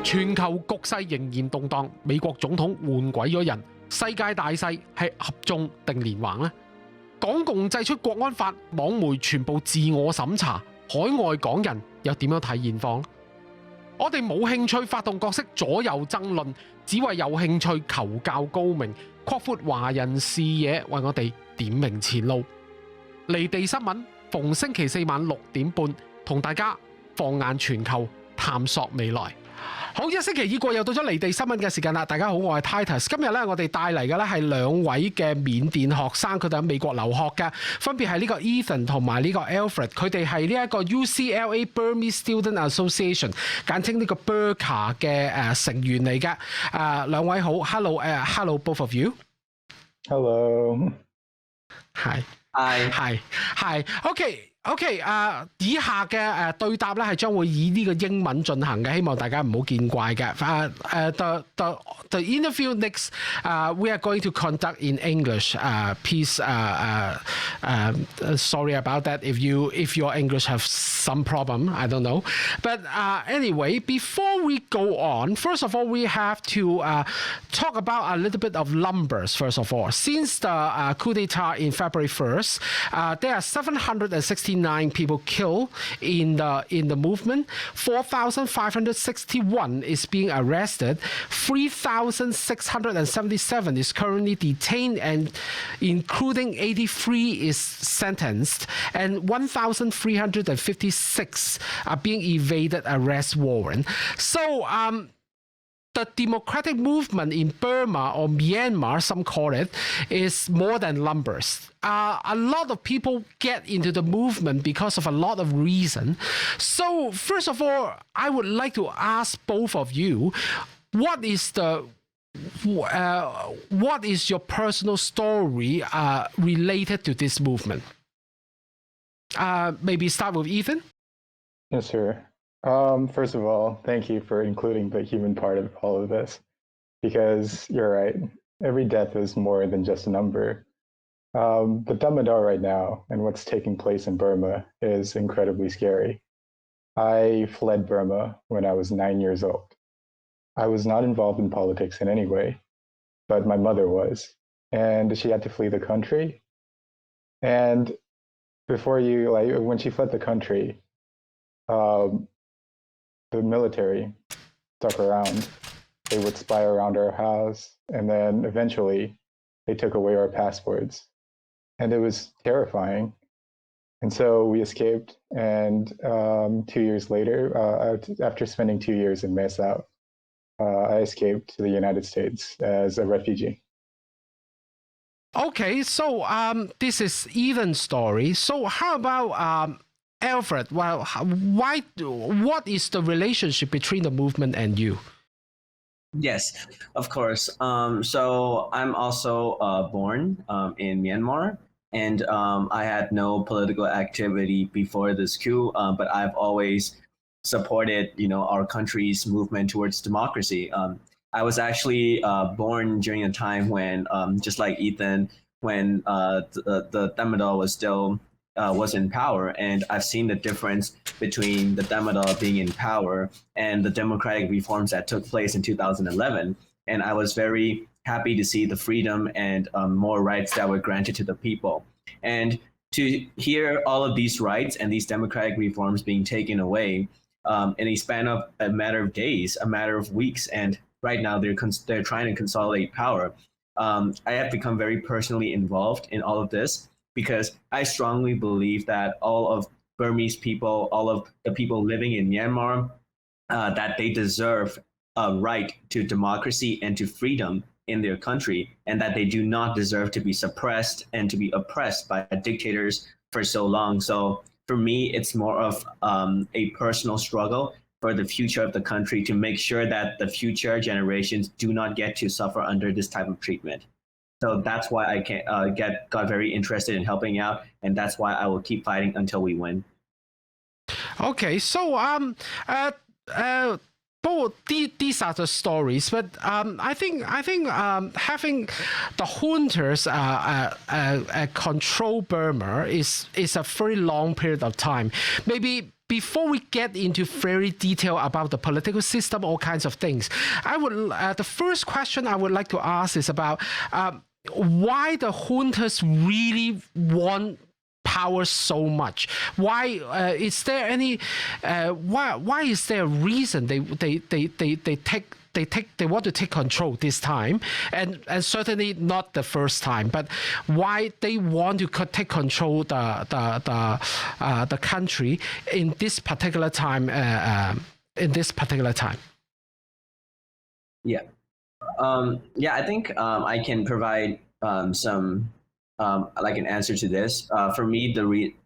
全球局勢仍然動盪，美國總統換鬼咗人，世界大勢係合縱定連橫呢？港共祭出國安法，網媒全部自我審查，海外港人又點樣睇現況？我哋冇興趣發動角色左右爭論，只為有興趣求教高明，擴闊華人視野，為我哋點明前路。離地新聞逢星期四晚6點半，同大家放眼全球，探索未來。好，一星期已過，又到咗離地新聞嘅時間啦！大家好，我係 Titus。今日咧，我哋帶嚟嘅咧係兩位嘅緬甸學生，佢哋喺美國留學嘅，分別係呢個 Ethan 同埋呢個 Alfred。佢哋係呢一個 UCLA Burmese Student Association， 簡稱呢個 BURCA 嘅成員嚟嘅。兩位好 ，Hello both of you。Hello。Hi。OK， 以下嘅對答咧係將會以呢個英文進行嘅，希望大家唔好見怪嘅。The interview next, we are going to conduct in English. Please, sorry about that if your English have some problem. I don't know. But anyway, before we go on, first of all, we have to talk about a little bit of numbers. First of all, since the coup d'état in February 1st, there are 769 people killed in the movement. 4,561 is being arrested. 3,677 is currently detained, and including 83 is sentenced, and 1,356 are being evaded arrest warrant. So the democratic movement in Burma, or Myanmar, some call it, is more than numbers. A lot of people get into the movement because of a lot of reasons. So first of all, I would like to ask both of you, what is your personal story related to this movement? Maybe start with Ethan. Yes, sir. First of all, thank you for including the human part of all of this, because you're right. Every death is more than just a number. The Damodar right now and what's taking place in Burma is incredibly scary. I fled Burma when I was 9 years old. I was not involved in politics in any way, but my mother was, and she had to flee the country. And when she fled the country, the military stuck around. They would spy around our house, and then eventually they took away our passports. And it was terrifying. And so we escaped, and 2 years later, after spending 2 years in Mesau, I escaped to the United States as a refugee. Okay, so this is Ethan's story. So how about Alfred? Well, what is the relationship between the movement and you? Yes, of course. So I'm also born in Myanmar, and I had no political activity before this coup, but I've always supported, our country's movement towards democracy. I was actually born during a time when, just like Ethan, when the Damodar was still was in power, and I've seen the difference between the Damodar being in power and the democratic reforms that took place in 2011. And I was very happy to see the freedom and more rights that were granted to the people. And to hear all of these rights and these democratic reforms being taken away in a span of a matter of days, a matter of weeks, and right now they're trying to consolidate power. I have become very personally involved in all of this, because I strongly believe that all of Burmese people, all of the people living in Myanmar, that they deserve a right to democracy and to freedom in their country, and that they do not deserve to be suppressed and to be oppressed by dictators for so long. So for me, it's more of a personal struggle for the future of the country, to make sure that the future generations do not get to suffer under this type of treatment. So that's why I got very interested in helping out, and that's why I will keep fighting until we win. Okay, so both these are the stories, but I think having the hunters control Burma is a very long period of time. Maybe before we get into very detail about the political system, all kinds of things, the first question I would like to ask is about why the juntas really want power so much. Why is there any? Why is there a reason they want to take control this time, and certainly not the first time, but why they want to take control the country in this particular time? Yeah. I think I can provide some like an answer to this. For me,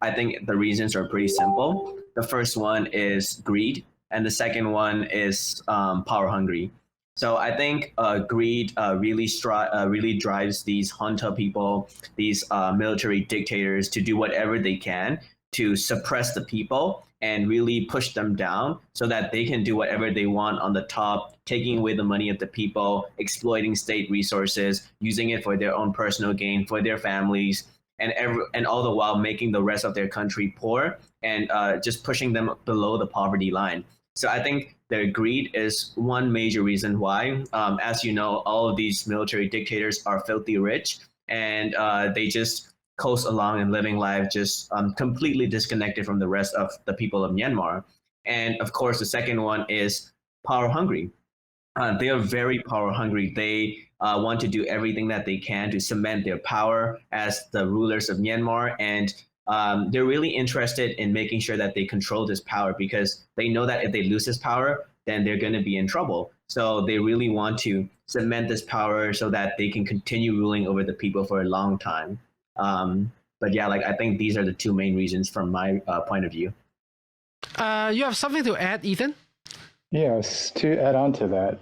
I think the reasons are pretty simple. The first one is greed, and the second one is power hungry. So I think greed really drives these junta people, these military dictators, to do whatever they can to suppress the people and really push them down so that they can do whatever they want on the top, taking away the money of the people, exploiting state resources, using it for their own personal gain, for their families, and all the while making the rest of their country poor and just pushing them below the poverty line. So I think their greed is one major reason why. As you know, all of these military dictators are filthy rich, and they just coast along and living life just completely disconnected from the rest of the people of Myanmar. And of course, the second one is power hungry. They are very power hungry. They want to do everything that they can to cement their power as the rulers of Myanmar. And they're really interested in making sure that they control this power, because they know that if they lose this power, then they're going to be in trouble. So they really want to cement this power so that they can continue ruling over the people for a long time. But yeah, I think these are the two main reasons from my point of view. You have something to add, Ethan? Yes, to add on to that.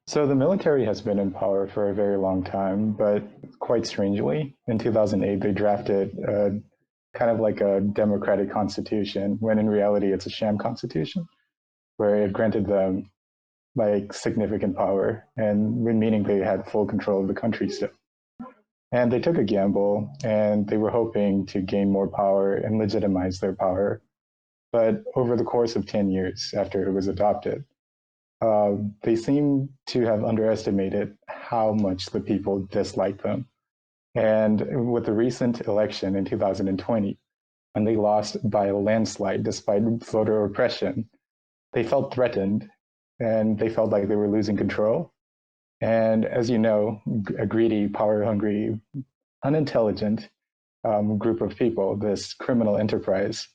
So the military has been in power for a very long time, but quite strangely, in 2008, they drafted kind of like a democratic constitution, when in reality, it's a sham constitution, where it granted them significant power, and meaning they had full control of the country still. And they took a gamble, and they were hoping to gain more power and legitimize their power. But over the course of 10 years after it was adopted, they seem to have underestimated how much the people disliked them. And with the recent election in 2020, when they lost by a landslide despite voter oppression, they felt threatened, and they felt like they were losing control. And as you know, a greedy, power-hungry, unintelligent group of people, this criminal enterprise,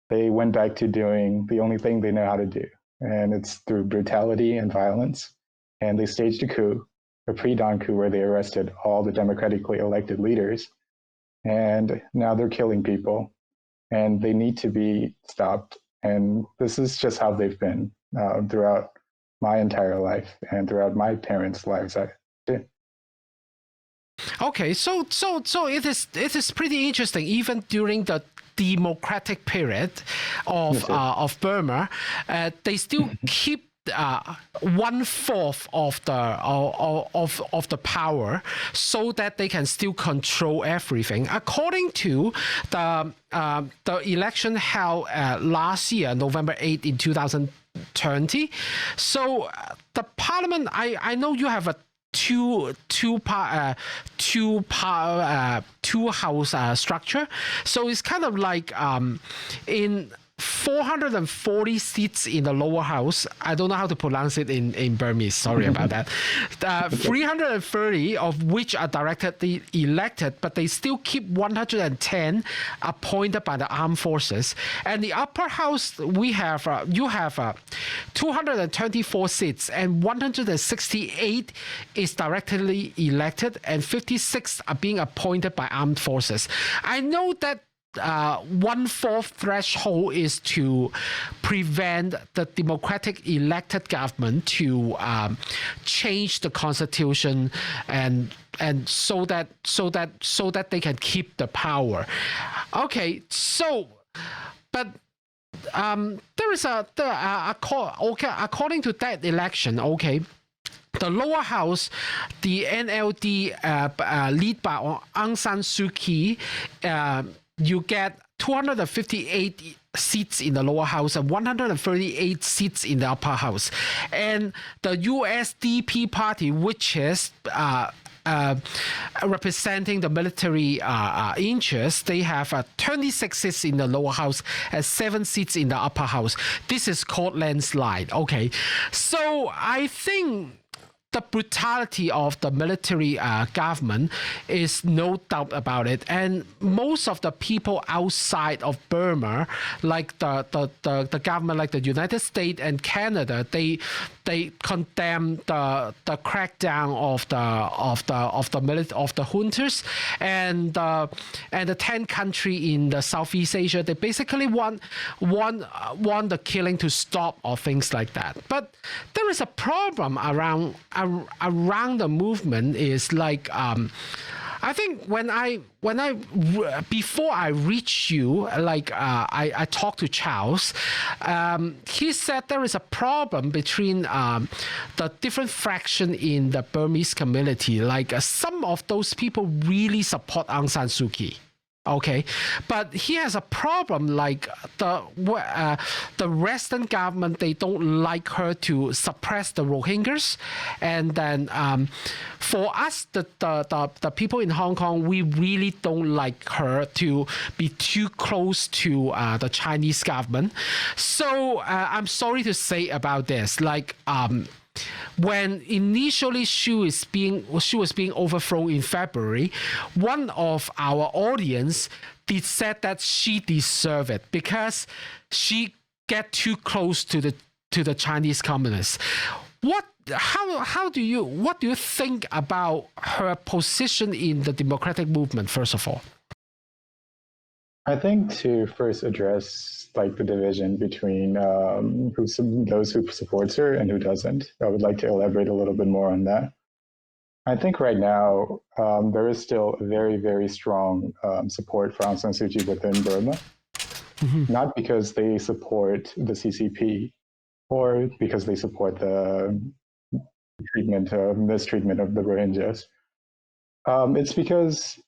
they went back to doing the only thing they know how to do, and it's through brutality and violence. And they staged a coup, a pre-dawn coup, where they arrested all the democratically elected leaders, and now they're killing people, and they need to be stopped. And this is just how they've been throughout my entire life and throughout my parents' lives. Okay, so it is pretty interesting. Even during the democratic period of Burma, they still keep 1/4 of the power, so that they can still control everything. According to the election held last year, November 8 in 2020. So the parliament, I know you have a two house structure. So it's kind of like in 440 seats in the lower house. I don't know how to pronounce it in Burmese. Sorry about that. 330 of which are directly elected, but they still keep 110 appointed by the armed forces. And the upper house, you have 224 seats, and 168 is directly elected, and 56 are being appointed by armed forces. I know that 1/4 threshold is to prevent the democratic elected government to change the constitution and so that they can keep the power. Okay, so but there is according to that election, okay, the lower house, the NLD led by Aung San Suu Kyi, you get 258 seats in the lower house and 138 seats in the upper house. And the USDP party, which is representing the military interests, they have 26 seats in the lower house and 7 seats in the upper house. This is called landslide. Okay, so I think the brutality of the military government is no doubt about it, and most of the people outside of Burma, like the government, like the United States and Canada, they condemn the crackdown of the hunters, and the 10 country in the Southeast Asia. They basically want the killing to stop or things like that. But there is a problem around the movement. Is like I think when I before I reach you, like I talked to Charles, he said there is a problem between the different fraction in the Burmese community. Like some of those people really support Aung San Suu Kyi. Okay, but he has a problem, like the Western government, they don't like her to suppress the Rohingyas, and then for us, the people in Hong Kong, we really don't like her to be too close to the Chinese government. So I'm sorry to say about this, like when initially she was being overthrown in February, one of our audience said that she deserved it because she get too close to the Chinese communists. What do you think about her position in the democratic movement, first of all? I think to first address like the division between those who supports her and who doesn't, I would like to elaborate a little bit more on that. I think right now there is still a very, very strong support for Aung San Suu Kyi within Burma, not because they support the CCP or because they support the mistreatment of the Rohingyas. It's because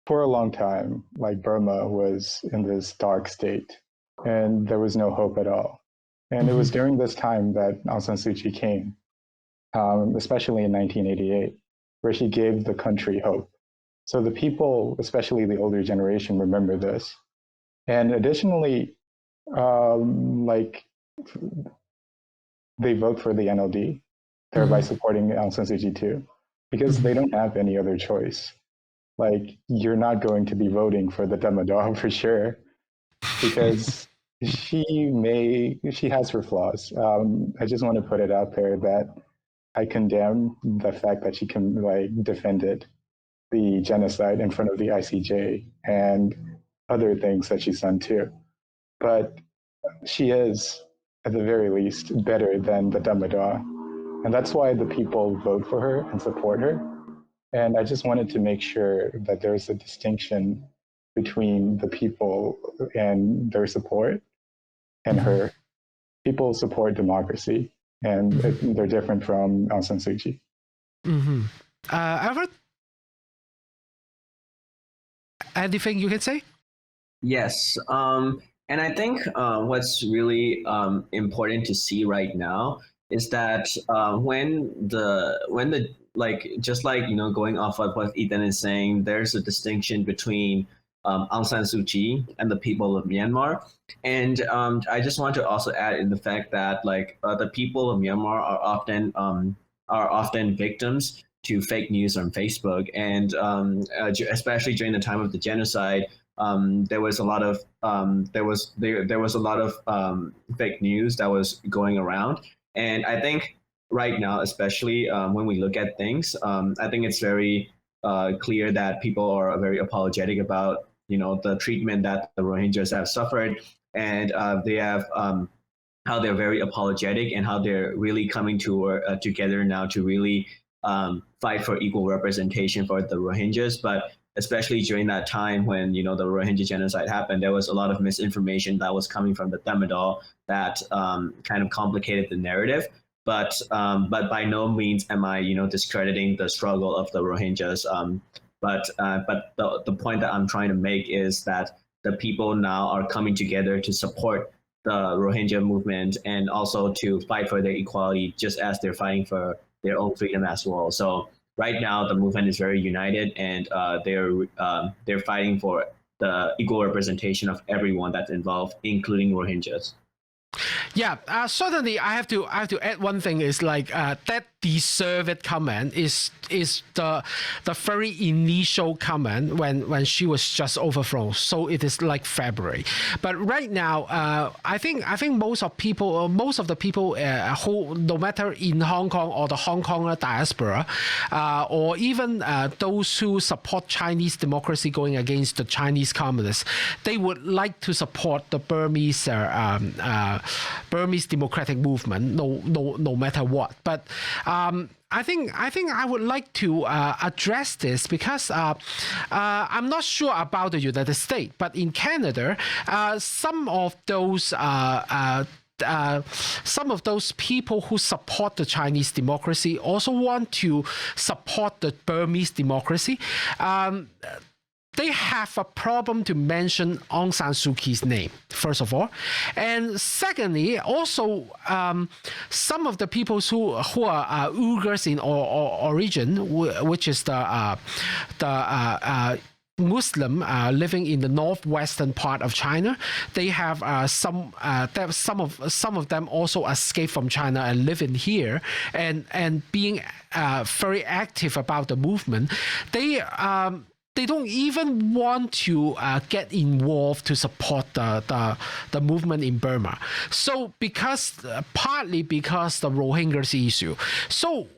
for a long time, like Burma was in this dark state and there was no hope at all. And it was during this time that Aung San Suu Kyi came, especially in 1988, where she gave the country hope. So the people, especially the older generation, remember this. And additionally, like they vote for the NLD, thereby supporting Aung San Suu Kyi too, because they don't have any other choice. Like, you're not going to be voting for the Damodar for sure, because she has her flaws. I just want to put it out there that I condemn the fact that she defended the genocide in front of the ICJ and other things that she's done too. But she is, at the very least, better than the Damodar. And that's why the people vote for her and support her. And I just wanted to make sure that there's a distinction between the people and their support and her. People support democracy, and they're different from Aung San Suu Kyi. Alfred? Anything you can say? Yes. And I think what's really important to see right now is that when the like, just like, you know, going off of what Ethan is saying, there's a distinction between Aung San Suu Kyi and the people of Myanmar. And I just want to also add in the fact that like the people of Myanmar are often victims to fake news on Facebook. And especially during the time of the genocide, there was a lot of fake news that was going around. And I think right now, especially when we look at things, I think it's very clear that people are very apologetic about, you know, the treatment that the Rohingyas have suffered, and they have how they're very apologetic and how they're really coming together now to really fight for equal representation for the Rohingyas. But especially during that time when, you know, the Rohingya genocide happened, there was a lot of misinformation that was coming from the Damodar that kind of complicated the narrative. But by no means am I, you know, discrediting the struggle of the Rohingyas. But the point that I'm trying to make is that the people now are coming together to support the Rohingya movement and also to fight for their equality, just as they're fighting for their own freedom as well. So right now, the movement is very united, and they're fighting for the equal representation of everyone that's involved, including Rohingyas. Yeah, certainly. I have to add one thing is like that deserved comment is the very initial comment when she was just overthrown. So it is like February, but right now I think most of the people who, no matter in Hong Kong or the Hong Kong diaspora, or even those who support Chinese democracy going against the Chinese communists, they would like to support the Burmese democratic movement, no matter what. But I think I would like to address this because I'm not sure about the United States, but in Canada, some of those people who support the Chinese democracy also want to support the Burmese democracy. They have a problem to mention Aung San Suu Kyi's name, first of all. And secondly, also, some of the people who are Uyghurs in origin, which is the Muslim living in the northwestern part of China, they have some of them also escape from China and live in here and being very active about the movement. They don't even want to get involved to support the movement in Burma. So partly because the Rohingyas issue. So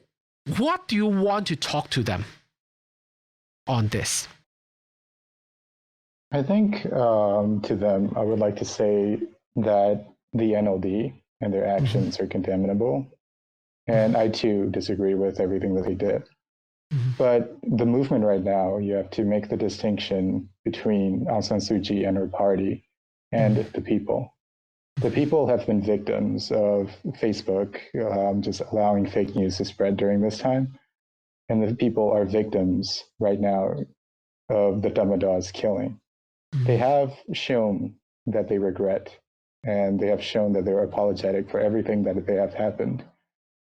what do you want to talk to them on this? I think to them, I would like to say that the NLD and their actions are condemnable. And I too disagree with everything that they did. But the movement right now, you have to make the distinction between Aung San Suu Kyi and her party and the people. The people have been victims of Facebook just allowing fake news to spread during this time. And the people are victims right now of the Damodars killing. They have shown that they regret, and they have shown that they're apologetic for everything that they have happened.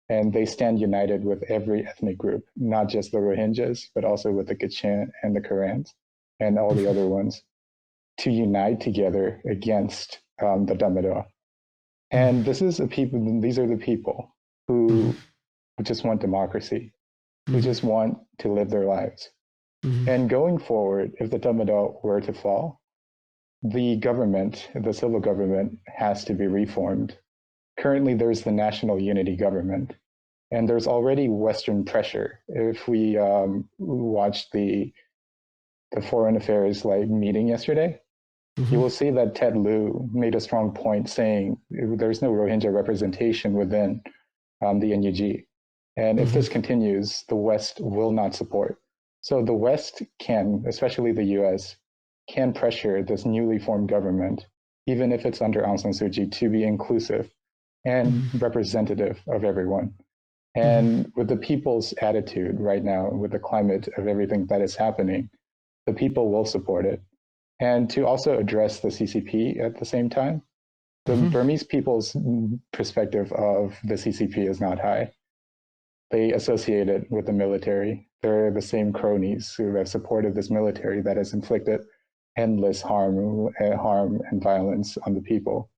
And they stand united with every ethnic group, not just the Rohingyas, but also with the Kachin and the Karans and all the other ones, to unite together against the Damodar. And these are the people who just want democracy, who just want to live their lives. And going forward, if the Damodar were to fall, the government, the civil government, has to be reformed. Currently, there's the National Unity Government, and there's already Western pressure. If we watched the Foreign Affairs meeting yesterday, you will see that Ted Lieu made a strong point saying there's no Rohingya representation within the NUG. And if this continues, the West will not support. So the West can, especially the US, can pressure this newly formed government, even if it's under Aung San Suu Kyi, to be inclusive and representative of everyone. And with the people's attitude right now, with the climate of everything that is happening, the people will support it. And to also address the CCP at the same time, the Burmese people's perspective of the CCP is not high. They associate it with the military. They're the same cronies who have supported this military that has inflicted endless harm and violence on the people.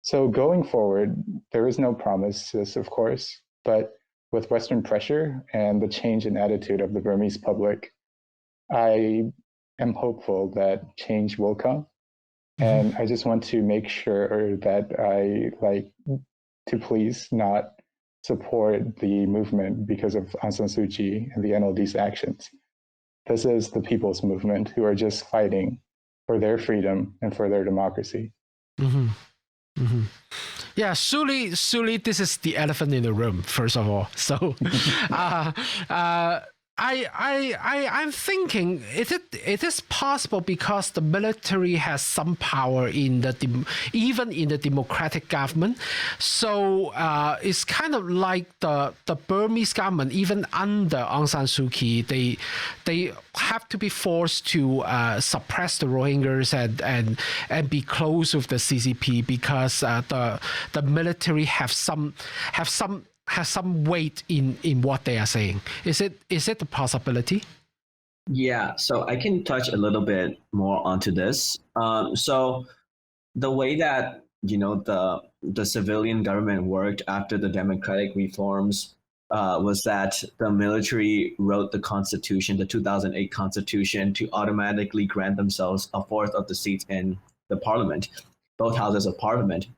So going forward, there is no promises, of course, but with Western pressure and the change in attitude of the Burmese public, I am hopeful that change will come. And I just want to make sure that I to please not support the movement because of Aung San Suu Kyi and the NLD's actions. This is the people's movement who are just fighting for their freedom and for their democracy. Yeah, surely this is the elephant in the room, first of all. So I'm thinking, it is possible because the military has some power even in the democratic government. So it's kind of like the Burmese government, even under Aung San Suu Kyi, they have to be forced to suppress the Rohingyas and be close with the CCP because the military have some weight in what they are saying. Is it a possibility? Yeah, so I can touch a little bit more onto this. So the way that the civilian government worked after the democratic reforms was that the military wrote the constitution, the 2008 constitution, to automatically grant themselves a fourth of the seats in the parliament, both houses of parliament.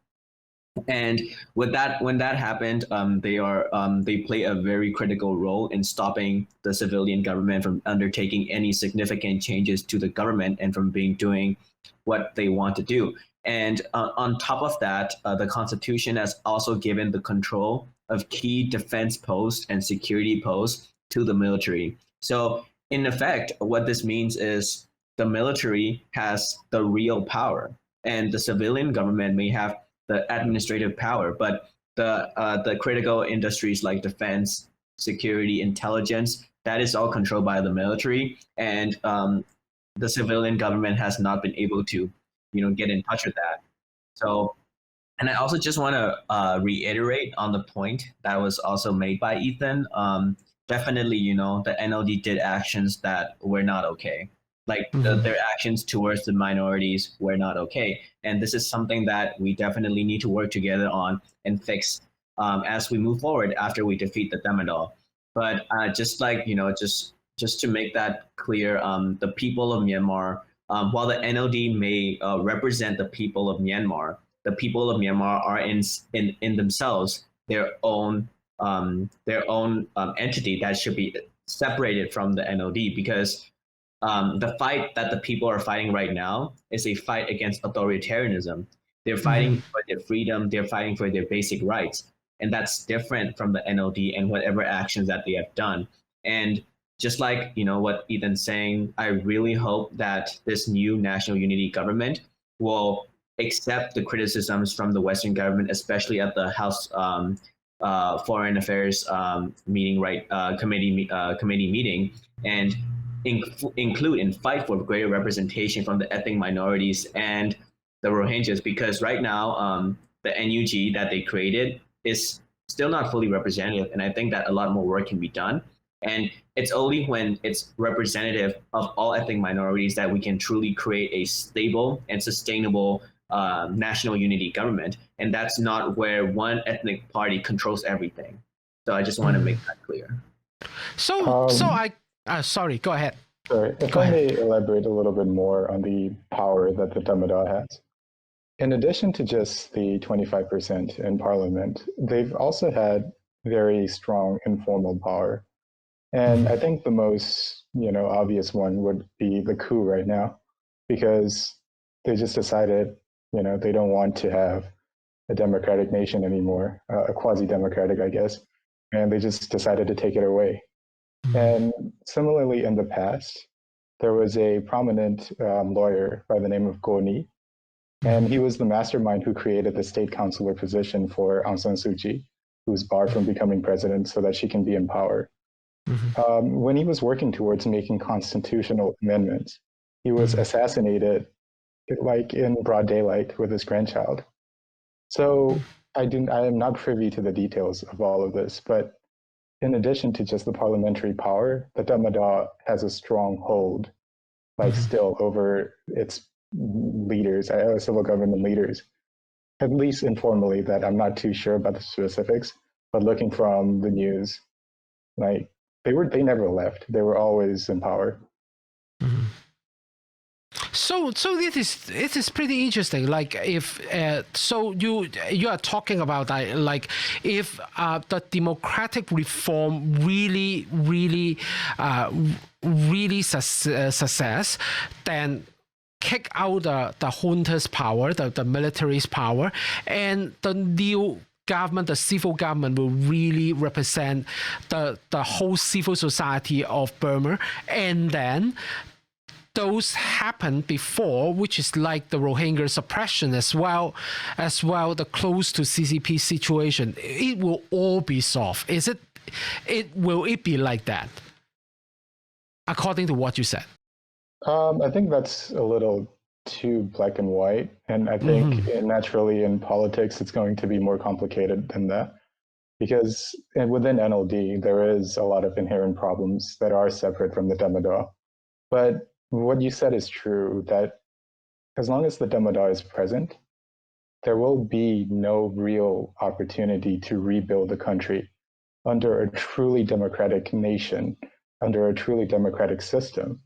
And with that, when that happened, they play a very critical role in stopping the civilian government from undertaking any significant changes to the government and from doing what they want to do. And on top of that, the Constitution has also given the control of key defense posts and security posts to the military. So in effect, what this means is the military has the real power, and the civilian government may have the administrative power, but the critical industries like defense, security, intelligence, that is all controlled by the military, and the civilian government has not been able to, get in touch with that. So, and I also just want to reiterate on the point that was also made by Ethan. Definitely, the NLD did actions that were not okay. Like their actions towards the minorities were not okay. And this is something that we definitely need to work together on and fix as we move forward after we defeat the Demidal. But just to make that clear, the people of Myanmar, while the NLD may represent the people of Myanmar, the people of Myanmar are in themselves their own entity that should be separated from the NLD, because the fight that the people are fighting right now is a fight against authoritarianism. They're fighting for their freedom. They're fighting for their basic rights. And that's different from the NLD and whatever actions that they have done. And just like, what Ethan's saying, I really hope that this new national unity government will accept the criticisms from the Western government, especially at the House Foreign Affairs committee meeting, and include and fight for greater representation from the ethnic minorities and the Rohingyas, because right now the NUG that they created is still not fully representative, and I think that a lot more work can be done. And it's only when it's representative of all ethnic minorities that we can truly create a stable and sustainable national unity government, and that's not where one ethnic party controls everything. So I just want to make that clear. Sorry, go ahead. Sorry, if I may elaborate a little bit more on the power that the Damada has. In addition to just the 25% in parliament, they've also had very strong informal power. And I think the most, obvious one would be the coup right now, because they just decided, they don't want to have a democratic nation anymore, a quasi-democratic, I guess, and they just decided to take it away. And similarly, in the past, there was a prominent lawyer by the name of Goni, and he was the mastermind who created the state councilor position for Aung San Suu Kyi, who was barred from becoming president so that she can be in power. When he was working towards making constitutional amendments, he was assassinated like in broad daylight with his grandchild. So I am not privy to the details of all of this, but in addition to just the parliamentary power, the Damada has a strong hold, still over its leaders, civil government leaders, at least informally, that I'm not too sure about the specifics, but looking from the news, they never left. They were always in power. So it is pretty interesting. Like if you are talking about that, like if the democratic reform really success, then kick out the junta's power, the military's power, and the new government, the civil government, will really represent the whole civil society of Burma. And then those happened before, which is like the Rohingya suppression as well, the close to CCP situation. It will all be solved. Will it be like that, according to what you said? I think that's a little too black and white. And I think naturally in politics, it's going to be more complicated than that. Because within NLD, there is a lot of inherent problems that are separate from the Damodar. But what you said is true, that as long as the Damodar is present, there will be no real opportunity to rebuild the country under a truly democratic nation, under a truly democratic system.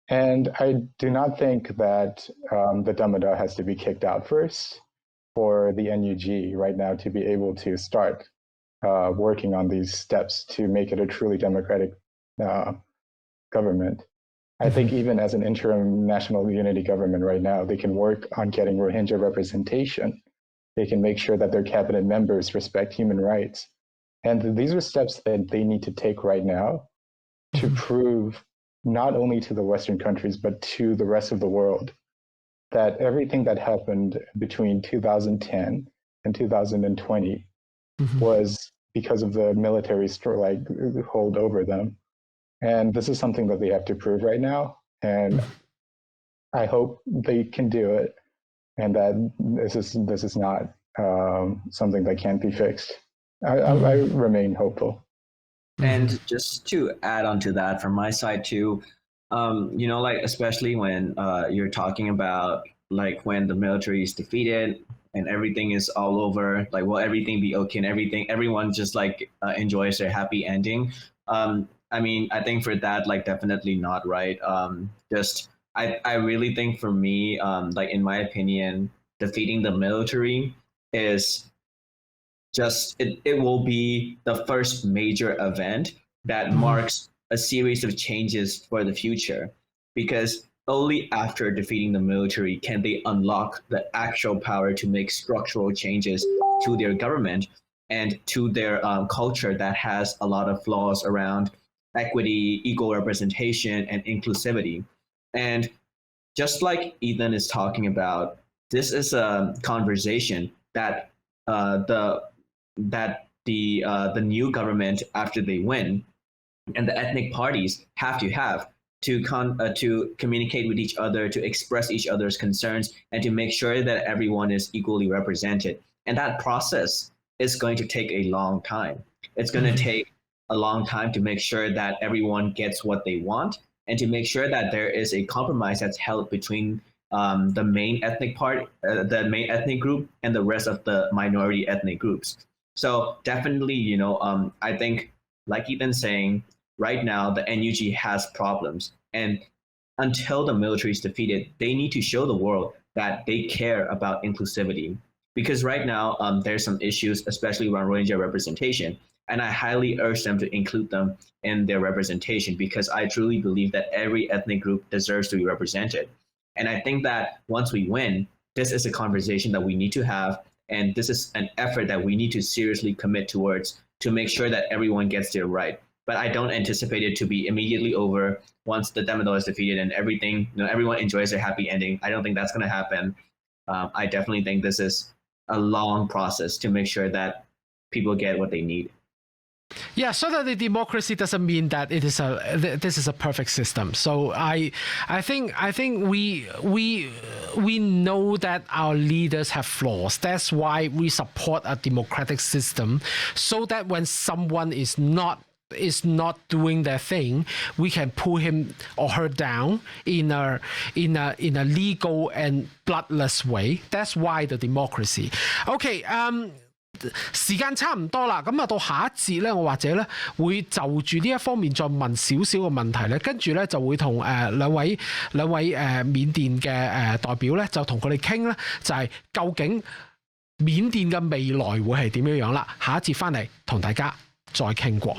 And I do not think that the Damodar has to be kicked out first for the NUG right now to be able to start working on these steps to make it a truly democratic government. I think even as an interim national unity government right now, they can work on getting Rohingya representation. They can make sure that their cabinet members respect human rights. And these are steps that they need to take right now to prove not only to the Western countries, but to the rest of the world, that everything that happened between 2010 and 2020 was because of the military hold over them. And this is something that they have to prove right now. And I hope they can do it, and that this is not something that can't be fixed. I remain hopeful. And just to add on to that from my side too, like especially when you're talking about like when the military is defeated and everything is all over, like will everything be okay and everyone just like enjoys their happy ending. I mean, I think for that, like definitely not right. I really think for me, like in my opinion, defeating the military is just it will be the first major event that marks a series of changes for the future, because only after defeating the military can they unlock the actual power to make structural changes to their government and to their culture that has a lot of flaws around equity, equal representation, and inclusivity. And just like Ethan is talking about, this is a conversation that the new government, after they win, and the ethnic parties have to communicate with each other, to express each other's concerns, and to make sure that everyone is equally represented. And that process is going to take a long time. It's going to take a long time to make sure that everyone gets what they want, and to make sure that there is a compromise that's held between the main ethnic group and the rest of the minority ethnic groups. So definitely, I think, like Ethan saying, right now the NUG has problems, and until the military is defeated, they need to show the world that they care about inclusivity. Because right now there's some issues, especially around Rohingya representation, and I highly urge them to include them in their representation, because I truly believe that every ethnic group deserves to be represented. And I think that once we win, this is a conversation that we need to have, and this is an effort that we need to seriously commit towards to make sure that everyone gets their right. But I don't anticipate it to be immediately over once the Damodar is defeated and everything, everyone enjoys their happy ending. I don't think that's going to happen. I definitely think this is a long process to make sure that people get what they need. Yeah, so that the democracy doesn't mean that this is a perfect system. So I think we know that our leaders have flaws. That's why we support a democratic system, so that when someone is not doing their thing, we can pull him or her down in a legal and bloodless way. That's why the democracy. Okay. 時間差唔多啦，咁啊到下一節咧，我或者咧會就住呢一方面再問少少嘅問題咧，跟住咧就會同兩位緬甸嘅代表咧，就同佢哋傾咧，就係究竟緬甸嘅未來會係點樣樣啦。下一節翻嚟同大家再傾過。